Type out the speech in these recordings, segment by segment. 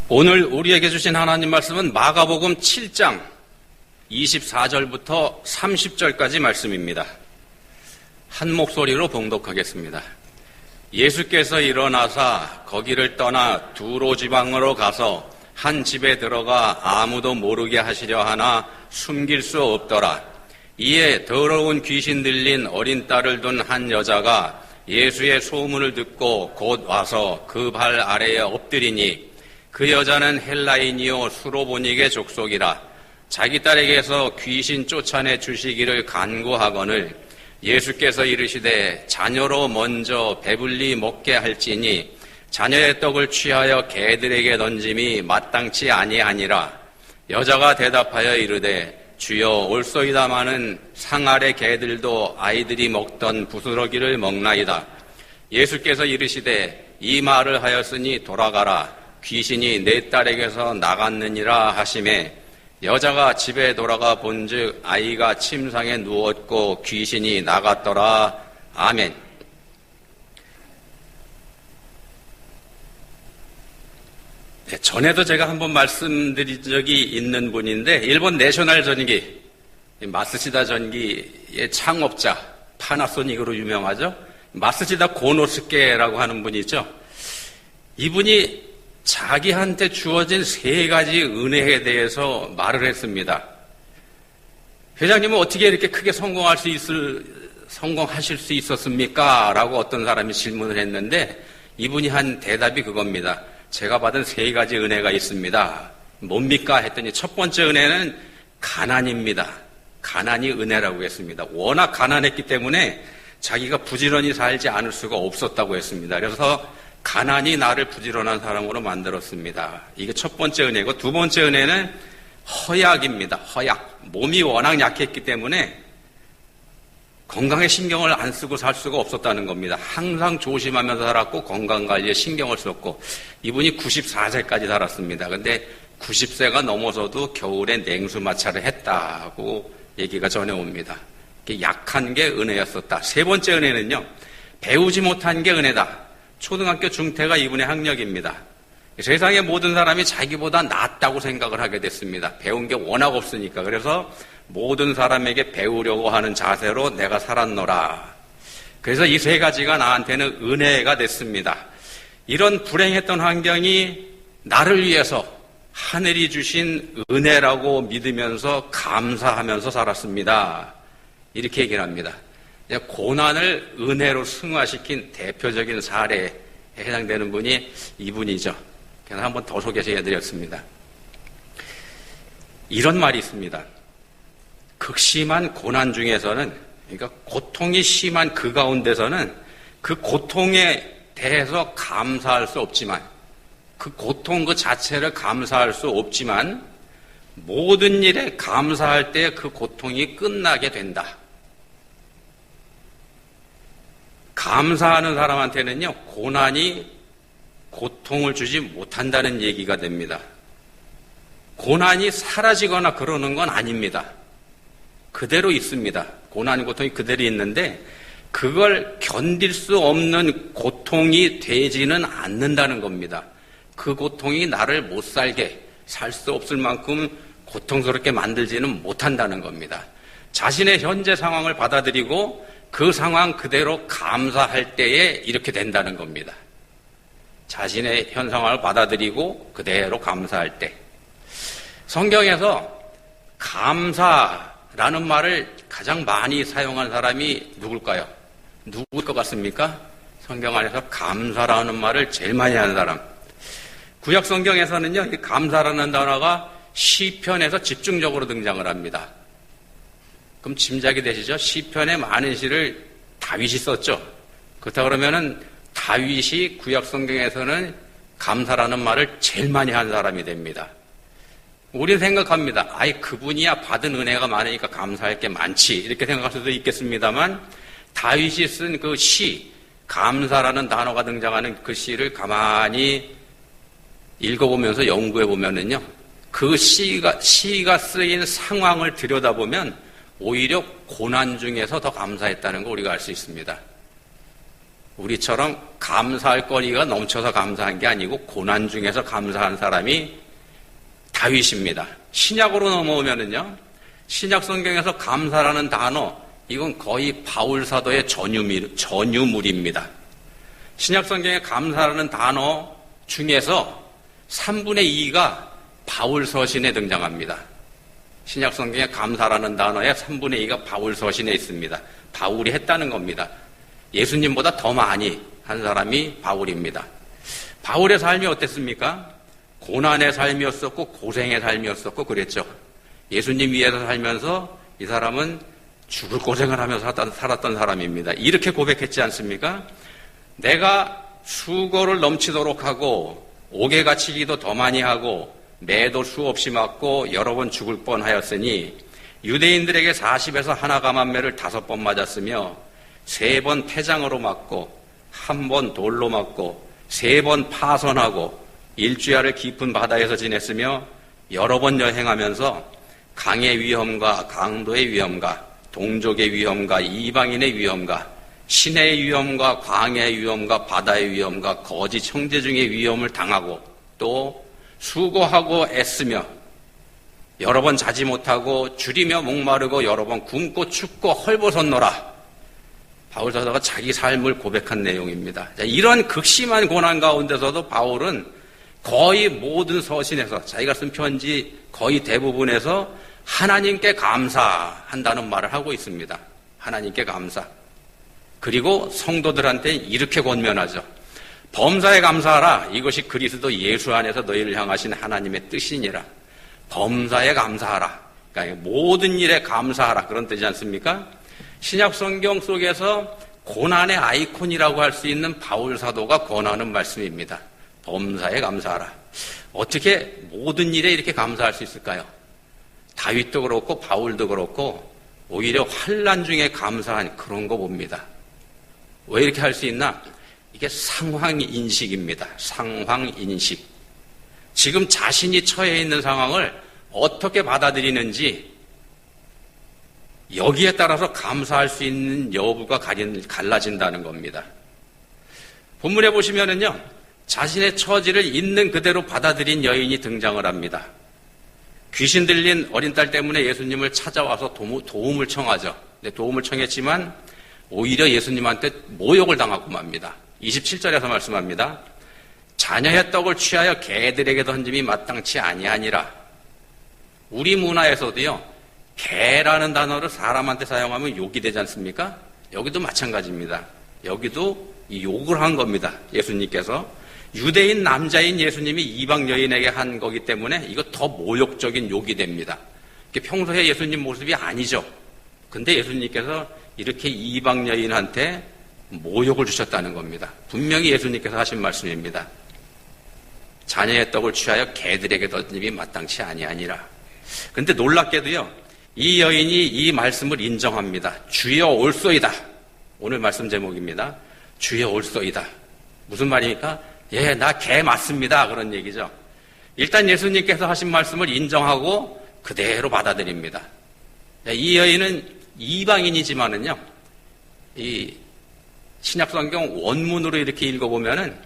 오늘 우리에게 주신 하나님 말씀은 마가복음 7장 24절부터 30절까지 말씀입니다. 한 목소리로 봉독하겠습니다. 예수께서 일어나사 거기를 떠나 두로 지방으로 가서 한 집에 들어가 아무도 모르게 하시려 하나 숨길 수 없더라. 이에 더러운 귀신 들린 어린 딸을 둔 한 여자가 예수의 소문을 듣고 곧 와서 그 발 아래에 엎드리니 그 여자는 헬라인이요 수로보닉의 족속이라. 자기 딸에게서 귀신 쫓아내 주시기를 간구하거늘 예수께서 이르시되 자녀로 먼저 배불리 먹게 할지니 자녀의 떡을 취하여 개들에게 던짐이 마땅치 아니하니라. 여자가 대답하여 이르되 주여 올소이다마는 상 아래 개들도 아이들이 먹던 부스러기를 먹나이다. 예수께서 이르시되 이 말을 하였으니 돌아가라. 귀신이 내 딸에게서 나갔느니라 하시매 여자가 집에 돌아가 본즉 아이가 침상에 누웠고 귀신이 나갔더라. 아멘. 네, 전에도 제가 한번 말씀드린 적이 있는 분인데 일본 내셔널 전기, 마쓰시다 전기의 창업자 파나소닉으로 유명하죠. 마쓰시다 고노스케라고 하는 분이 있죠. 이분이 자기한테 주어진 3가지 은혜에 대해서 말을 했습니다. 회장님은 어떻게 이렇게 크게 성공하실 수 있었습니까? 라고 어떤 사람이 질문을 했는데 이분이 한 대답이 그겁니다. 제가 받은 3가지 은혜가 있습니다. 뭡니까? 했더니 첫 번째 은혜는 가난입니다. 가난이 은혜라고 했습니다. 워낙 가난했기 때문에 자기가 부지런히 살지 않을 수가 없었다고 했습니다. 그래서 가난이 나를 부지런한 사람으로 만들었습니다. 이게 첫 번째 은혜고, 두 번째 은혜는 허약입니다. 허약. 몸이 워낙 약했기 때문에 건강에 신경을 안 쓰고 살 수가 없었다는 겁니다. 항상 조심하면서 살았고 건강관리에 신경을 썼고 이분이 94세까지 살았습니다. 근데 90세가 넘어서도 겨울에 냉수마찰을 했다고 얘기가 전해옵니다. 약한 게 은혜였었다. 세 번째 은혜는요, 배우지 못한 게 은혜다. 초등학교 중퇴가 이분의 학력입니다. 세상의 모든 사람이 자기보다 낫다고 생각을 하게 됐습니다. 배운 게 워낙 없으니까. 그래서 모든 사람에게 배우려고 하는 자세로 내가 살았노라. 그래서 이 3가지가 나한테는 은혜가 됐습니다. 이런 불행했던 환경이 나를 위해서 하늘이 주신 은혜라고 믿으면서 감사하면서 살았습니다. 이렇게 얘기를 합니다. 고난을 은혜로 승화시킨 대표적인 사례에 해당되는 분이 이분이죠. 그래서 한번 더 소개해드렸습니다. 이런 말이 있습니다. 극심한 고난 중에서는, 그러니까 고통이 심한 그 가운데서는 그 고통에 대해서 감사할 수 없지만, 그 고통 그 자체를 감사할 수 없지만 모든 일에 감사할 때 그 고통이 끝나게 된다. 감사하는 사람한테는요, 고난이 고통을 주지 못한다는 얘기가 됩니다. 고난이 사라지거나 그러는 건 아닙니다. 그대로 있습니다. 고난, 고통이 그대로 있는데 그걸 견딜 수 없는 고통이 되지는 않는다는 겁니다. 그 고통이 나를 못 살게, 살 수 없을 만큼 고통스럽게 만들지는 못한다는 겁니다. 자신의 현재 상황을 받아들이고 그 상황 그대로 감사할 때에 이렇게 된다는 겁니다. 자신의 현 상황을 받아들이고 그대로 감사할 때. 성경에서 감사라는 말을 가장 많이 사용한 사람이 누굴까요? 누구일 것 같습니까? 성경 안에서 감사라는 말을 제일 많이 하는 사람. 구약 성경에서는요, 이 감사라는 단어가 시편에서 집중적으로 등장을 합니다. 그럼 짐작이 되시죠? 시편의 많은 시를 다윗이 썼죠. 그렇다 그러면은 다윗이 구약 성경에서는 감사라는 말을 제일 많이 한 사람이 됩니다. 우리는 생각합니다. 아이, 그분이야 받은 은혜가 많으니까 감사할 게 많지. 이렇게 생각할 수도 있겠습니다만 다윗이 쓴 그 시, 감사라는 단어가 등장하는 그 시를 가만히 읽어보면서 연구해보면은요, 그 시가 쓰인 상황을 들여다보면 오히려 고난 중에서 더 감사했다는 걸 우리가 알 수 있습니다. 우리처럼 감사할 거리가 넘쳐서 감사한 게 아니고 고난 중에서 감사한 사람이 다윗입니다. 신약으로 넘어오면은요, 신약 성경에서 감사라는 단어, 이건 거의 바울 사도의 전유물입니다. 신약 성경의 감사라는 단어 중에서 3분의 2가 바울 서신에 등장합니다. 신약 성경의 감사라는 단어의 3분의 2가 바울 서신에 있습니다. 바울이 했다는 겁니다. 예수님보다 더 많이 한 사람이 바울입니다. 바울의 삶이 어땠습니까? 고난의 삶이었었고 고생의 삶이었었고 그랬죠. 예수님 위에서 살면서 이 사람은 죽을 고생을 하면서 살았던 사람입니다. 이렇게 고백했지 않습니까? 내가 수고를 넘치도록 하고 옥에 갇히기도 더 많이 하고 매도 수없이 맞고 여러 번 죽을 뻔하였으니 유대인들에게 40에서 하나 감한매를 5번 맞았으며 3번 태장으로 맞고 1번 돌로 맞고 3번 파선하고 일주야를 깊은 바다에서 지냈으며 여러 번 여행하면서 강의 위험과 강도의 위험과 동족의 위험과 이방인의 위험과 신의 위험과 광야의 위험과 바다의 위험과 거짓 형제 중의 위험을 당하고 또 수고하고 애쓰며 여러 번 자지 못하고 줄이며 목마르고 여러 번 굶고 춥고 헐벗었노라. 바울 사도가 자기 삶을 고백한 내용입니다. 이런 극심한 고난 가운데서도 바울은 거의 모든 서신에서 자기가 쓴 편지 거의 대부분에서 하나님께 감사한다는 말을 하고 있습니다. 하나님께 감사. 그리고 성도들한테 이렇게 권면하죠. 범사에 감사하라. 이것이 그리스도 예수 안에서 너희를 향하신 하나님의 뜻이니라. 범사에 감사하라. 그러니까 모든 일에 감사하라. 그런 뜻이지 않습니까? 신약 성경 속에서 고난의 아이콘이라고 할 수 있는 바울 사도가 권하는 말씀입니다. 범사에 감사하라. 어떻게 모든 일에 이렇게 감사할 수 있을까요? 다윗도 그렇고 바울도 그렇고 오히려 환난 중에 감사한 그런 거 봅니다. 왜 이렇게 할 수 있나? 이게 상황인식입니다. 상황인식. 지금 자신이 처해 있는 상황을 어떻게 받아들이는지 여기에 따라서 감사할 수 있는 여부가 갈라진다는 겁니다. 본문에 보시면은요, 자신의 처지를 있는 그대로 받아들인 여인이 등장을 합니다. 귀신 들린 어린 딸 때문에 예수님을 찾아와서 도움을 청하죠. 근데 도움을 청했지만 오히려 예수님한테 모욕을 당하고 맙니다. 27절에서 말씀합니다. 자녀의 떡을 취하여 개들에게 던짐이 마땅치 아니하니라. 우리 문화에서도요, 개라는 단어를 사람한테 사용하면 욕이 되지 않습니까? 여기도 마찬가지입니다. 여기도 욕을 한 겁니다. 예수님께서. 유대인 남자인 예수님이 이방 여인에게 한 거기 때문에 이거 더 모욕적인 욕이 됩니다. 평소에 예수님 모습이 아니죠. 근데 예수님께서 이렇게 이방 여인한테 모욕을 주셨다는 겁니다. 분명히 예수님께서 하신 말씀입니다. 자녀의 떡을 취하여 개들에게 던짐이 마땅치 아니하니라. 근데 놀랍게도요, 이 여인이 이 말씀을 인정합니다. 주여 올소이다. 오늘 말씀 제목입니다. 주여 올소이다. 무슨 말입니까? 예, 나 개 맞습니다. 그런 얘기죠. 일단 예수님께서 하신 말씀을 인정하고 그대로 받아들입니다. 이 여인은 이방인이지만은요, 이 신약성경 원문으로 이렇게 읽어보면은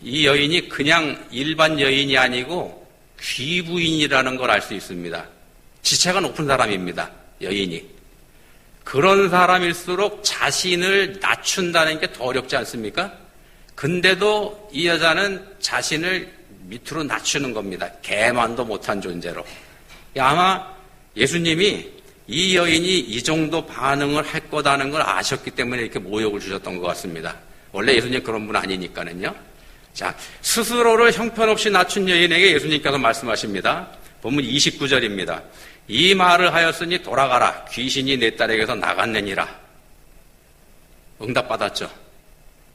이 여인이 그냥 일반 여인이 아니고 귀부인이라는 걸 알 수 있습니다. 지체가 높은 사람입니다. 여인이. 그런 사람일수록 자신을 낮춘다는 게 더 어렵지 않습니까? 근데도 이 여자는 자신을 밑으로 낮추는 겁니다. 개만도 못한 존재로. 아마 예수님이 이 여인이 이 정도 반응을 할 거다는 걸 아셨기 때문에 이렇게 모욕을 주셨던 것 같습니다. 원래 예수님 그런 분 아니니까는요. 자, 스스로를 형편없이 낮춘 여인에게 예수님께서 말씀하십니다. 본문 29절입니다. 이 말을 하였으니 돌아가라. 귀신이 내 딸에게서 나갔느니라. 응답받았죠.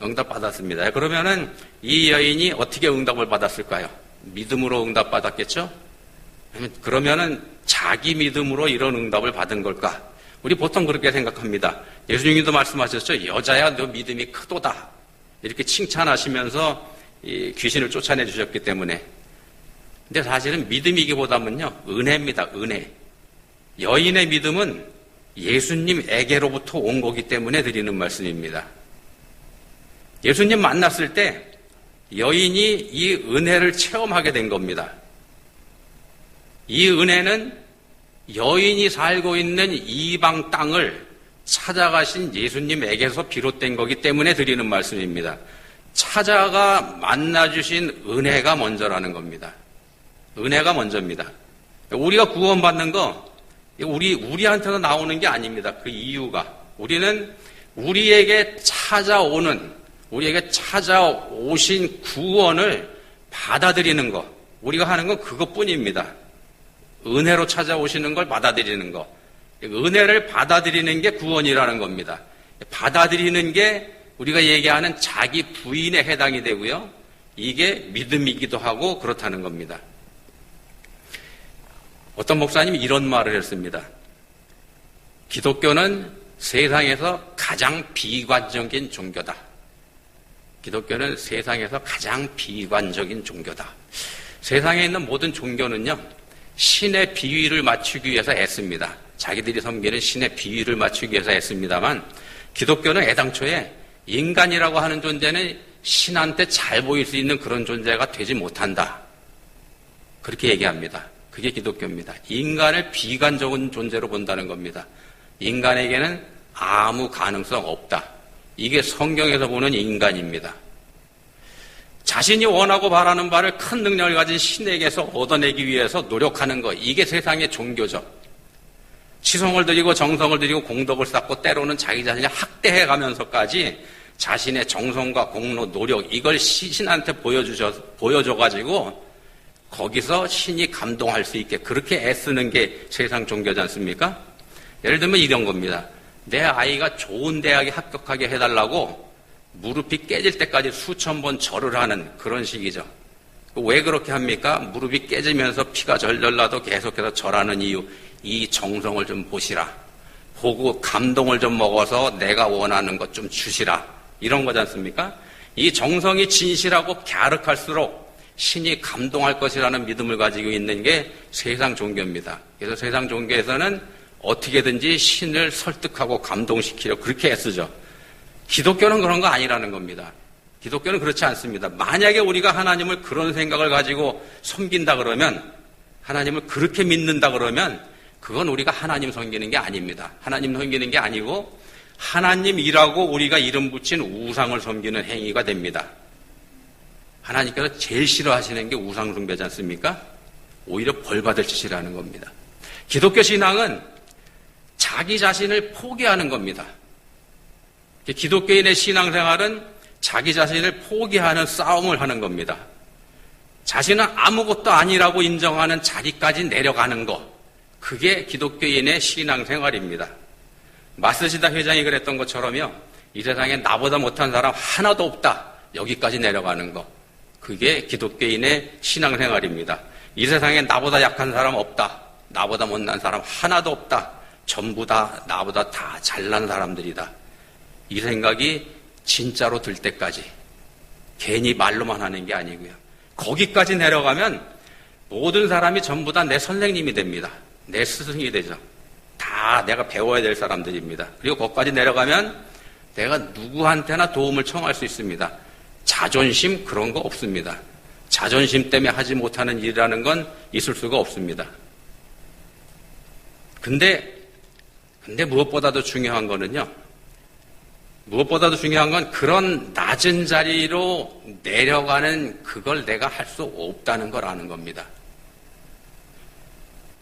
응답받았습니다. 그러면은 이 여인이 어떻게 응답을 받았을까요? 믿음으로 응답받았겠죠? 그러면은 자기 믿음으로 이런 응답을 받은 걸까? 우리 보통 그렇게 생각합니다. 예수님도 말씀하셨죠. 여자야 너 믿음이 크도다. 이렇게 칭찬하시면서 이 귀신을 쫓아내 주셨기 때문에. 근데 사실은 믿음이기보다는요, 은혜입니다. 은혜. 여인의 믿음은 예수님에게로부터 온 거기 때문에 드리는 말씀입니다. 예수님 만났을 때 여인이 이 은혜를 체험하게 된 겁니다. 이 은혜는 여인이 살고 있는 이방 땅을 찾아가신 예수님에게서 비롯된 거기 때문에 드리는 말씀입니다. 찾아가 만나주신 은혜가 먼저라는 겁니다. 은혜가 먼저입니다. 우리가 구원받는 거 우리한테서 나오는 게 아닙니다. 그 이유가 우리는 우리에게 찾아오신 구원을 받아들이는 거, 우리가 하는 건 그것뿐입니다. 은혜로 찾아오시는 걸 받아들이는 거. 은혜를 받아들이는 게 구원이라는 겁니다. 받아들이는 게 우리가 얘기하는 자기 부인에 해당이 되고요. 이게 믿음이기도 하고 그렇다는 겁니다. 어떤 목사님이 이런 말을 했습니다. 기독교는 세상에서 가장 비관적인 종교다. 기독교는 세상에서 가장 비관적인 종교다. 세상에 있는 모든 종교는요, 신의 비위를 맞추기 위해서 애씁니다. 자기들이 섬기는 신의 비위를 맞추기 위해서 애씁니다만, 기독교는 애당초에 인간이라고 하는 존재는 신한테 잘 보일 수 있는 그런 존재가 되지 못한다. 그렇게 얘기합니다. 그게 기독교입니다. 인간을 비관적인 존재로 본다는 겁니다. 인간에게는 아무 가능성 없다. 이게 성경에서 보는 인간입니다. 자신이 원하고 바라는 바를 큰 능력을 가진 신에게서 얻어내기 위해서 노력하는 것, 이게 세상의 종교죠. 치성을 들이고 정성을 들이고 공덕을 쌓고 때로는 자기 자신을 학대해가면서까지 자신의 정성과 공로, 노력, 이걸 신한테 보여줘가지고 거기서 신이 감동할 수 있게 그렇게 애쓰는 게 세상 종교지 않습니까? 예를 들면 이런 겁니다. 내 아이가 좋은 대학에 합격하게 해달라고 무릎이 깨질 때까지 수천 번 절을 하는 그런 식이죠. 왜 그렇게 합니까? 무릎이 깨지면서 피가 절절 나도 계속해서 절하는 이유, 이 정성을 좀 보시라. 보고 감동을 좀 먹어서 내가 원하는 것 좀 주시라. 이런 거지 않습니까? 이 정성이 진실하고 갸륵할수록 신이 감동할 것이라는 믿음을 가지고 있는 게 세상 종교입니다. 그래서 세상 종교에서는 어떻게든지 신을 설득하고 감동시키려 그렇게 애쓰죠. 기독교는 그런 거 아니라는 겁니다. 기독교는 그렇지 않습니다. 만약에 우리가 하나님을 그런 생각을 가지고 섬긴다 그러면, 하나님을 그렇게 믿는다 그러면 그건 우리가 하나님 섬기는 게 아닙니다. 하나님 섬기는 게 아니고 하나님이라고 우리가 이름 붙인 우상을 섬기는 행위가 됩니다. 하나님께서 제일 싫어하시는 게 우상 숭배지 않습니까? 오히려 벌 받을 짓이라는 겁니다. 기독교 신앙은 자기 자신을 포기하는 겁니다. 기독교인의 신앙생활은 자기 자신을 포기하는 싸움을 하는 겁니다. 자신은 아무것도 아니라고 인정하는 자리까지 내려가는 것, 그게 기독교인의 신앙생활입니다. 마스시다 회장이 그랬던 것처럼요, 이 세상에 나보다 못한 사람 하나도 없다, 여기까지 내려가는 것, 그게 기독교인의 신앙생활입니다. 이 세상에 나보다 약한 사람 없다, 나보다 못난 사람 하나도 없다, 전부 다 나보다 다 잘난 사람들이다. 이 생각이 진짜로 들 때까지, 괜히 말로만 하는 게 아니고요. 거기까지 내려가면 모든 사람이 전부 다 내 선생님이 됩니다. 내 스승이 되죠. 다 내가 배워야 될 사람들입니다. 그리고 거기까지 내려가면 내가 누구한테나 도움을 청할 수 있습니다. 자존심 그런 거 없습니다. 자존심 때문에 하지 못하는 일이라는 건 있을 수가 없습니다. 근데 무엇보다도 중요한 거는요, 무엇보다도 중요한 건 그런 낮은 자리로 내려가는 그걸 내가 할 수 없다는 걸 아는 겁니다.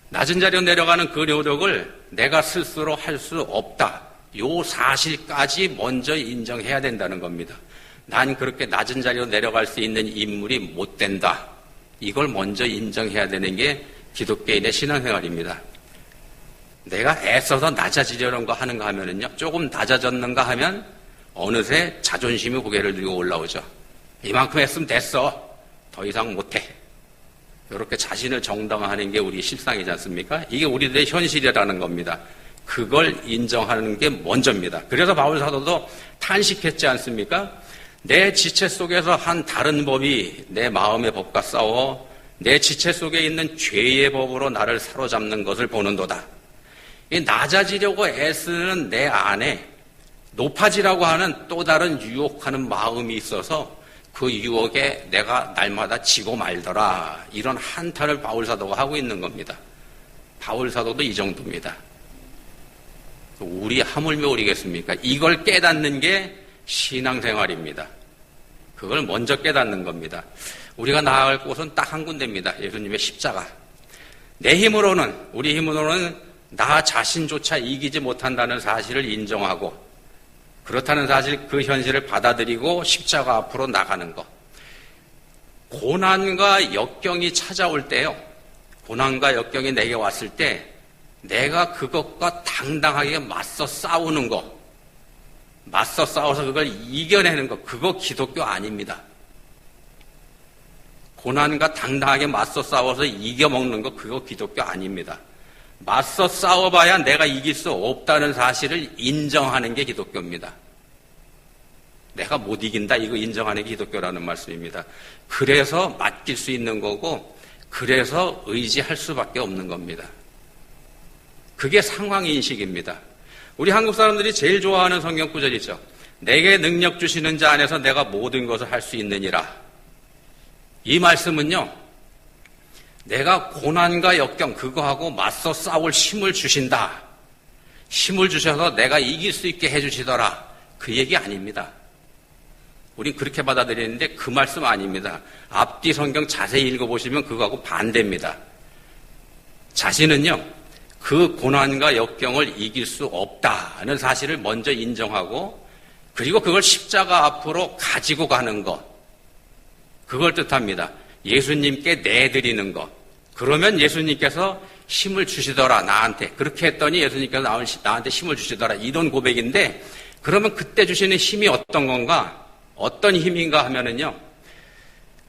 낮은 자리로 내려가는 그 노력을 내가 스스로 할 수 없다. 요 사실까지 먼저 인정해야 된다는 겁니다. 난 그렇게 낮은 자리로 내려갈 수 있는 인물이 못 된다. 이걸 먼저 인정해야 되는 게 기독교인의 신앙생활입니다. 내가 애써서 낮아지려는 거 하는가 하면은요, 조금 낮아졌는가 하면 어느새 자존심이 고개를 들고 올라오죠. 이만큼 했으면 됐어. 더 이상 못해. 이렇게 자신을 정당화하는 게 우리 실상이지 않습니까? 이게 우리들의 현실이라는 겁니다. 그걸 인정하는 게 먼저입니다. 그래서 바울 사도도 탄식했지 않습니까? 내 지체 속에서 한 다른 법이 내 마음의 법과 싸워 내 지체 속에 있는 죄의 법으로 나를 사로잡는 것을 보는도다. 이 낮아지려고 애쓰는 내 안에 높아지라고 하는 또 다른 유혹하는 마음이 있어서 그 유혹에 내가 날마다 지고 말더라. 이런 한탄을 바울사도가 하고 있는 겁니다. 바울사도도 이 정도입니다. 우리 하물며 우리겠습니까? 이걸 깨닫는 게 신앙생활입니다. 그걸 먼저 깨닫는 겁니다. 우리가 나아갈 곳은 딱 한 군데입니다. 예수님의 십자가. 내 힘으로는, 우리 힘으로는 나 자신조차 이기지 못한다는 사실을 인정하고 그렇다는 사실, 그 현실을 받아들이고 십자가 앞으로 나가는 것. 고난과 역경이 찾아올 때요. 고난과 역경이 내게 왔을 때 내가 그것과 당당하게 맞서 싸우는 것. 맞서 싸워서 그걸 이겨내는 것. 그거 기독교 아닙니다. 고난과 당당하게 맞서 싸워서 이겨먹는 것. 그거 기독교 아닙니다. 맞서 싸워봐야 내가 이길 수 없다는 사실을 인정하는 게 기독교입니다. 내가 못 이긴다 이거 인정하는 게 기독교라는 말씀입니다. 그래서 맡길 수 있는 거고 그래서 의지할 수밖에 없는 겁니다. 그게 상황인식입니다. 우리 한국 사람들이 제일 좋아하는 성경 구절이죠. 내게 능력 주시는 자 안에서 내가 모든 것을 할 수 있느니라. 이 말씀은요. 내가 고난과 역경 그거하고 맞서 싸울 힘을 주신다. 힘을 주셔서 내가 이길 수 있게 해주시더라. 그 얘기 아닙니다. 우린 그렇게 받아들이는데 그 말씀 아닙니다. 앞뒤 성경 자세히 읽어보시면 그거하고 반대입니다. 자신은요. 그 고난과 역경을 이길 수 없다는 사실을 먼저 인정하고 그리고 그걸 십자가 앞으로 가지고 가는 것. 그걸 뜻합니다. 예수님께 내드리는 것. 그러면 예수님께서 힘을 주시더라 나한테. 그렇게 했더니 예수님께서 나한테 힘을 주시더라. 이런 고백인데 그러면 그때 주시는 힘이 어떤 건가? 어떤 힘인가 하면은요.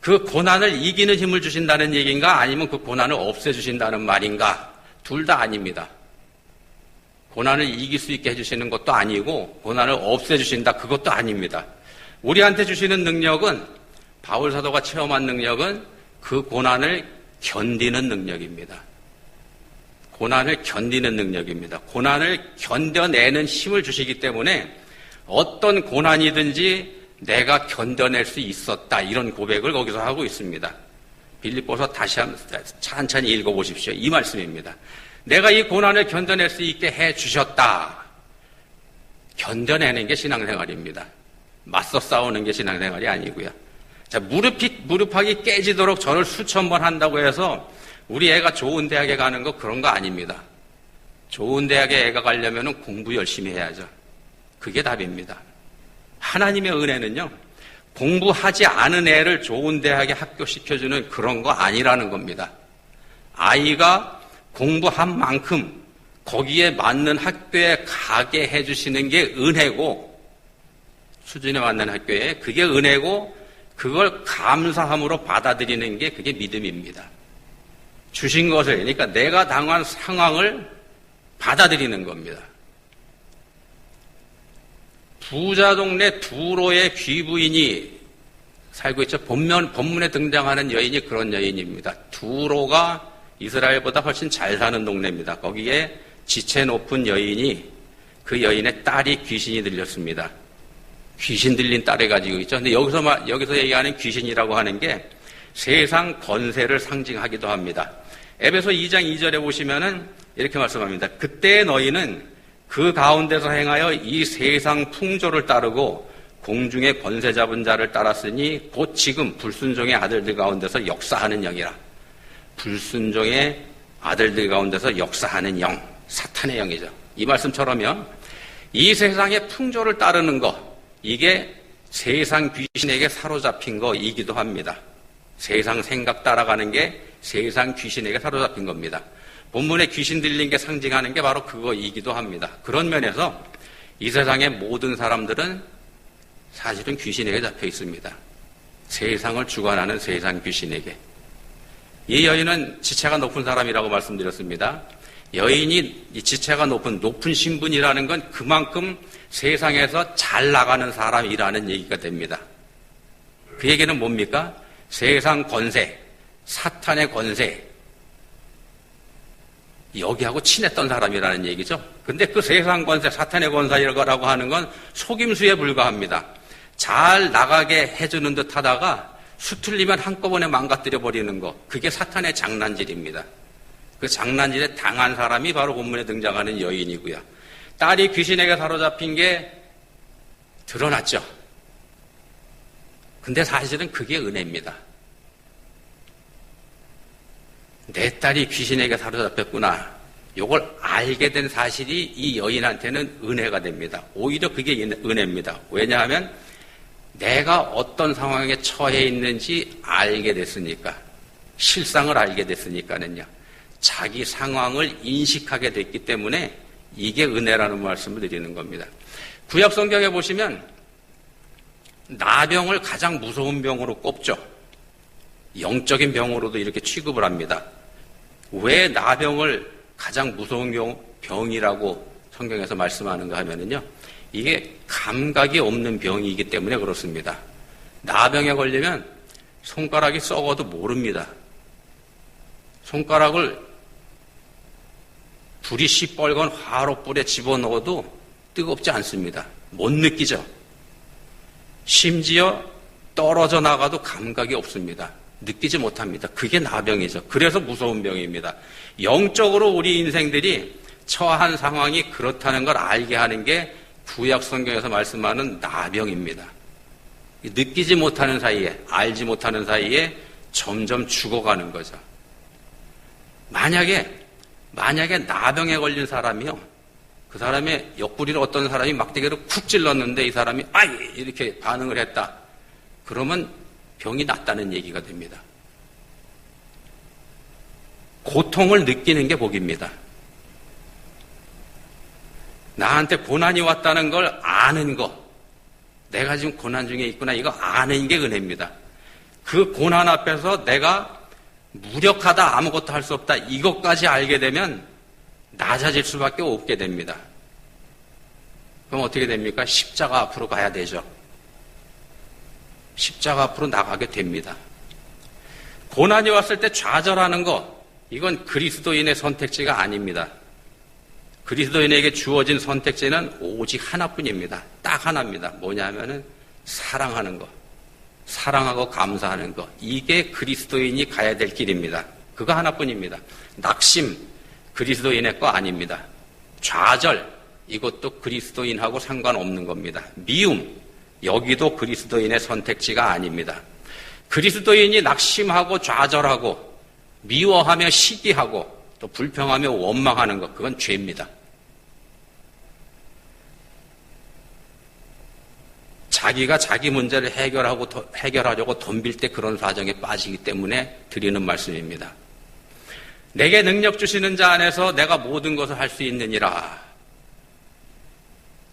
그 고난을 이기는 힘을 주신다는 얘기인가? 아니면 그 고난을 없애주신다는 말인가? 둘 다 아닙니다. 고난을 이길 수 있게 해주시는 것도 아니고 고난을 없애주신다. 그것도 아닙니다. 우리한테 주시는 능력은 바울사도가 체험한 능력은 그 고난을 견디는 능력입니다. 고난을 견디는 능력입니다. 고난을 견뎌내는 힘을 주시기 때문에 어떤 고난이든지 내가 견뎌낼 수 있었다. 이런 고백을 거기서 하고 있습니다. 빌립보서 다시 한번 천천히 읽어보십시오. 이 말씀입니다. 내가 이 고난을 견뎌낼 수 있게 해주셨다. 견뎌내는 게 신앙생활입니다. 맞서 싸우는 게 신앙생활이 아니고요. 자, 무릎팍이 깨지도록 절을 수천 번 한다고 해서 우리 애가 좋은 대학에 가는 거 그런 거 아닙니다. 좋은 대학에 애가 가려면 공부 열심히 해야죠. 그게 답입니다. 하나님의 은혜는요, 공부하지 않은 애를 좋은 대학에 합격시켜주는 그런 거 아니라는 겁니다. 아이가 공부한 만큼 거기에 맞는 학교에 가게 해주시는 게 은혜고, 수준에 맞는 학교에 그게 은혜고, 그걸 감사함으로 받아들이는 게 그게 믿음입니다. 주신 것을, 그러니까 내가 당한 상황을 받아들이는 겁니다. 부자 동네 두로의 귀부인이 살고 있죠. 본문에 등장하는 여인이 그런 여인입니다. 두로가 이스라엘보다 훨씬 잘 사는 동네입니다. 거기에 지체 높은 여인이, 그 여인의 딸이 귀신이 들렸습니다. 귀신 들린 딸을 가지고 있죠. 근데 여기서 얘기하는 귀신이라고 하는 게 세상 권세를 상징하기도 합니다. 에베소 2장 2절에 보시면은 이렇게 말씀합니다. 그때 너희는 그 가운데서 행하여 이 세상 풍조를 따르고 공중의 권세 잡은 자를 따랐으니 곧 지금 불순종의 아들들 가운데서 역사하는 영이라. 불순종의 아들들 가운데서 역사하는 영, 사탄의 영이죠. 이 말씀처럼요. 이 세상의 풍조를 따르는 것, 이게 세상 귀신에게 사로잡힌 거이기도 합니다. 세상 생각 따라가는 게 세상 귀신에게 사로잡힌 겁니다. 본문에 귀신 들린 게 상징하는 게 바로 그거이기도 합니다. 그런 면에서 이 세상의 모든 사람들은 사실은 귀신에게 잡혀 있습니다. 세상을 주관하는 세상 귀신에게. 이 여인은 지체가 높은 사람이라고 말씀드렸습니다. 여인이 이 지체가 높은 신분이라는 건 그만큼 세상에서 잘 나가는 사람이라는 얘기가 됩니다. 그 얘기는 뭡니까? 세상 권세, 사탄의 권세, 여기하고 친했던 사람이라는 얘기죠. 근데 그 세상 권세, 사탄의 권세라고 하는 건 속임수에 불과합니다. 잘 나가게 해주는 듯 하다가 수틀리면 한꺼번에 망가뜨려 버리는 거, 그게 사탄의 장난질입니다. 그 장난질에 당한 사람이 바로 본문에 등장하는 여인이고요. 딸이 귀신에게 사로잡힌 게 드러났죠. 근데 사실은 그게 은혜입니다. 내 딸이 귀신에게 사로잡혔구나. 이걸 알게 된 사실이 이 여인한테는 은혜가 됩니다. 오히려 그게 은혜입니다. 왜냐하면 내가 어떤 상황에 처해 있는지 알게 됐으니까, 실상을 알게 됐으니까는요. 자기 상황을 인식하게 됐기 때문에 이게 은혜라는 말씀을 드리는 겁니다. 구약 성경에 보시면 나병을 가장 무서운 병으로 꼽죠. 영적인 병으로도 이렇게 취급을 합니다. 왜 나병을 가장 무서운 병이라고 성경에서 말씀하는가 하면은요, 이게 감각이 없는 병이기 때문에 그렇습니다. 나병에 걸리면 손가락이 썩어도 모릅니다. 손가락을 불이 시뻘건 화롯불에 집어넣어도 뜨겁지 않습니다. 못 느끼죠. 심지어 떨어져 나가도 감각이 없습니다. 느끼지 못합니다. 그게 나병이죠. 그래서 무서운 병입니다. 영적으로 우리 인생들이 처한 상황이 그렇다는 걸 알게 하는 게 구약 성경에서 말씀하는 나병입니다. 느끼지 못하는 사이에, 알지 못하는 사이에 점점 죽어가는 거죠. 만약에 나병에 걸린 사람이요, 그 사람의 옆구리를 어떤 사람이 막대기로 쿡 찔렀는데 이 사람이 아이 이렇게 반응을 했다. 그러면 병이 낫다는 얘기가 됩니다. 고통을 느끼는 게 복입니다. 나한테 고난이 왔다는 걸 아는 거, 내가 지금 고난 중에 있구나, 이거 아는 게 은혜입니다. 그 고난 앞에서 내가 무력하다, 아무것도 할 수 없다, 이것까지 알게 되면 낮아질 수밖에 없게 됩니다. 그럼 어떻게 됩니까? 십자가 앞으로 가야 되죠. 십자가 앞으로 나가게 됩니다. 고난이 왔을 때 좌절하는 거, 이건 그리스도인의 선택지가 아닙니다. 그리스도인에게 주어진 선택지는 오직 하나뿐입니다. 딱 하나입니다. 뭐냐면은 사랑하는 거, 사랑하고 감사하는 거, 이게 그리스도인이 가야 될 길입니다. 그거 하나뿐입니다. 낙심, 그리스도인의 거 아닙니다. 좌절, 이것도 그리스도인하고 상관없는 겁니다. 미움, 여기도 그리스도인의 선택지가 아닙니다. 그리스도인이 낙심하고 좌절하고 미워하며 시기하고 또 불평하며 원망하는 것, 그건 죄입니다. 자기가 자기 문제를 해결하려고 덤빌 때 그런 사정에 빠지기 때문에 드리는 말씀입니다. 내게 능력 주시는 자 안에서 내가 모든 것을 할 수 있느니라.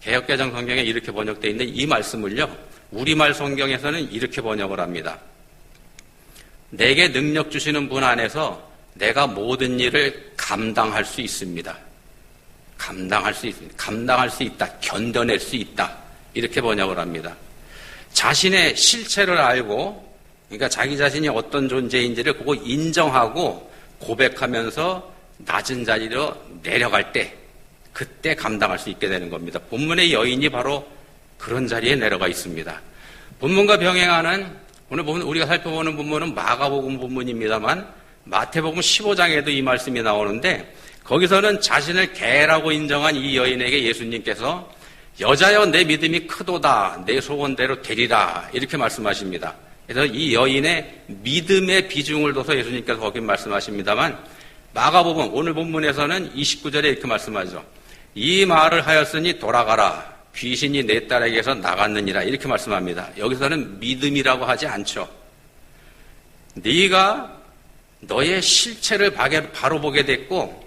개역개정 성경에 이렇게 번역되어 있는 이 말씀을요, 우리말 성경에서는 이렇게 번역을 합니다. 내게 능력 주시는 분 안에서 내가 모든 일을 감당할 수 있습니다. 감당할 수 있다. 견뎌낼 수 있다. 이렇게 번역을 합니다. 자신의 실체를 알고, 그러니까 자기 자신이 어떤 존재인지를 그거 인정하고 고백하면서 낮은 자리로 내려갈 때, 그때 감당할 수 있게 되는 겁니다. 본문의 여인이 바로 그런 자리에 내려가 있습니다. 본문과 병행하는, 오늘 우리가 살펴보는 본문은 마가복음 본문입니다만 마태복음 15장에도 이 말씀이 나오는데, 거기서는 자신을 개라고 인정한 이 여인에게 예수님께서 여자여 내 믿음이 크도다, 내 소원대로 되리라, 이렇게 말씀하십니다. 그래서 이 여인의 믿음의 비중을 둬서 예수님께서 거기 말씀하십니다만, 마가복음 오늘 본문에서는 29절에 이렇게 말씀하죠. 이 말을 하였으니 돌아가라, 귀신이 내 딸에게서 나갔느니라, 이렇게 말씀합니다. 여기서는 믿음이라고 하지 않죠. 네가 너의 실체를 바로 보게 됐고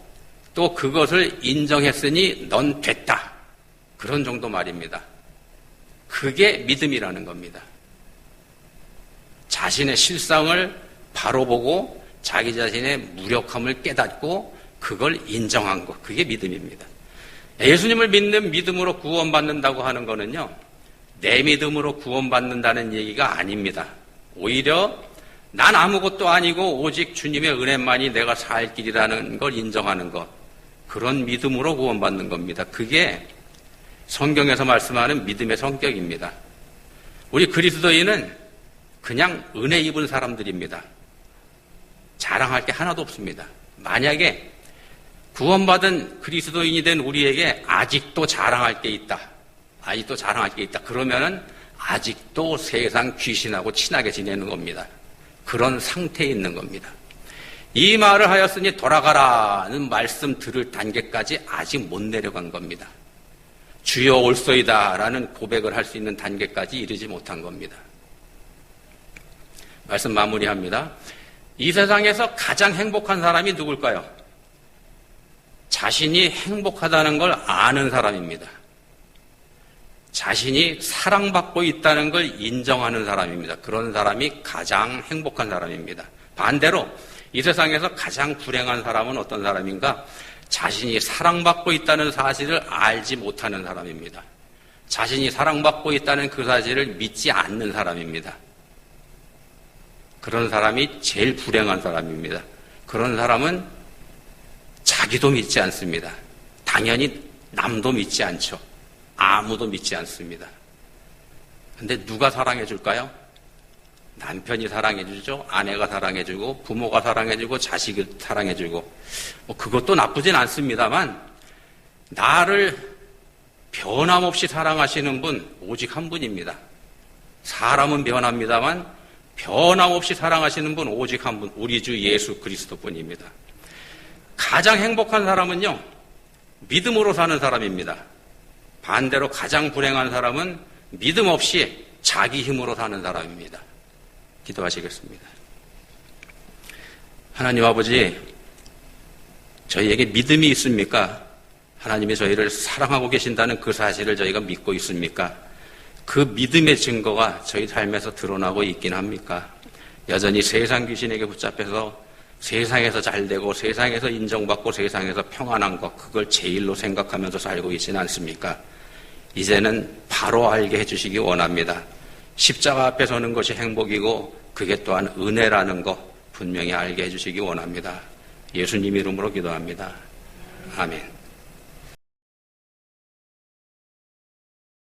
또 그것을 인정했으니 넌 됐다, 그런 정도 말입니다. 그게 믿음이라는 겁니다. 자신의 실상을 바로 보고 자기 자신의 무력함을 깨닫고 그걸 인정한 것, 그게 믿음입니다. 예수님을 믿는 믿음으로 구원받는다고 하는 거는요, 내 믿음으로 구원받는다는 얘기가 아닙니다. 오히려 난 아무것도 아니고 오직 주님의 은혜만이 내가 살 길이라는 걸 인정하는 것, 그런 믿음으로 구원받는 겁니다. 그게 성경에서 말씀하는 믿음의 성격입니다. 우리 그리스도인은 그냥 은혜 입은 사람들입니다. 자랑할 게 하나도 없습니다. 만약에 구원받은 그리스도인이 된 우리에게 아직도 자랑할 게 있다. 그러면은 아직도 세상 귀신하고 친하게 지내는 겁니다. 그런 상태에 있는 겁니다. 이 말을 하였으니 돌아가라는 말씀 들을 단계까지 아직 못 내려간 겁니다. 주여 올소이다 라는 고백을 할 수 있는 단계까지 이르지 못한 겁니다. 말씀 마무리합니다. 이 세상에서 가장 행복한 사람이 누굴까요? 자신이 행복하다는 걸 아는 사람입니다. 자신이 사랑받고 있다는 걸 인정하는 사람입니다. 그런 사람이 가장 행복한 사람입니다. 반대로 이 세상에서 가장 불행한 사람은 어떤 사람인가? 자신이 사랑받고 있다는 사실을 알지 못하는 사람입니다. 자신이 사랑받고 있다는 그 사실을 믿지 않는 사람입니다. 그런 사람이 제일 불행한 사람입니다. 그런 사람은 자기도 믿지 않습니다. 당연히 남도 믿지 않죠. 아무도 믿지 않습니다. 근데 누가 사랑해 줄까요? 남편이 사랑해 주죠. 아내가 사랑해 주고 부모가 사랑해 주고 자식이 사랑해 주고 그것도 나쁘진 않습니다만 나를 변함없이 사랑하시는 분 오직 한 분입니다. 사람은 변합니다만 변함없이 사랑하시는 분 오직 한 분, 우리 주 예수 그리스도뿐입니다. 가장 행복한 사람은요, 믿음으로 사는 사람입니다. 반대로 가장 불행한 사람은 믿음 없이 자기 힘으로 사는 사람입니다. 기도하시겠습니다. 하나님 아버지, 저희에게 믿음이 있습니까? 하나님이 저희를 사랑하고 계신다는 그 사실을 저희가 믿고 있습니까? 그 믿음의 증거가 저희 삶에서 드러나고 있긴 합니까? 여전히 세상 귀신에게 붙잡혀서 세상에서 잘되고 세상에서 인정받고 세상에서 평안한 것, 그걸 제일로 생각하면서 살고 있지는 않습니까? 이제는 바로 알게 해주시기 원합니다. 십자가 앞에 서는 것이 행복이고 그게 또한 은혜라는 것 분명히 알게 해주시기 원합니다. 예수님 이름으로 기도합니다. 아멘.